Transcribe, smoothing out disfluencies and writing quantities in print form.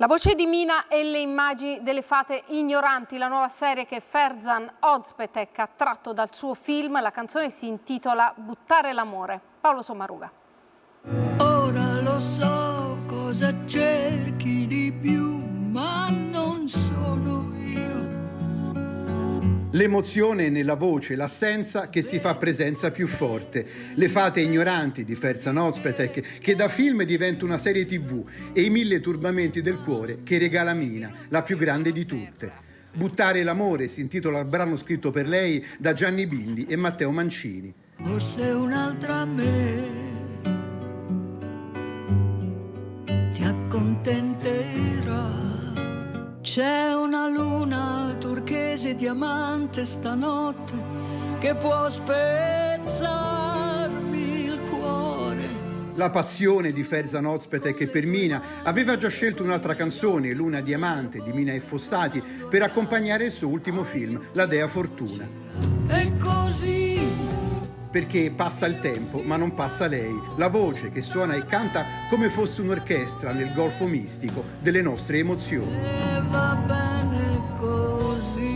La voce di Mina e le immagini delle fate ignoranti, la nuova serie che Ferzan Özpetek ha tratto dal suo film. La canzone si intitola Buttare l'amore. Paolo Sommaruga. Ora lo so cosa cerchi di più, ma non sono io. L'emozione nella voce, l'assenza che si fa presenza più forte. Le fate ignoranti di Ferzan Özpetek, che da film diventa una serie TV, e i 1000 turbamenti del cuore che regala Mina, la più grande di tutte. Buttare l'amore si intitola il brano scritto per lei da Gianni Bindi e Matteo Mancini. Forse un'altra me ti accontenterà. C'è una luna turchese diamante stanotte che può spezzarmi il cuore. La passione di Ferzan Özpetek per Mina aveva già scelto un'altra canzone, Luna Diamante, di Mina e Fossati, per accompagnare il suo ultimo film, La Dea Fortuna. E così Perché passa il tempo, ma non passa lei, la voce che suona e canta come fosse un'orchestra nel golfo mistico delle nostre emozioni. va bene così.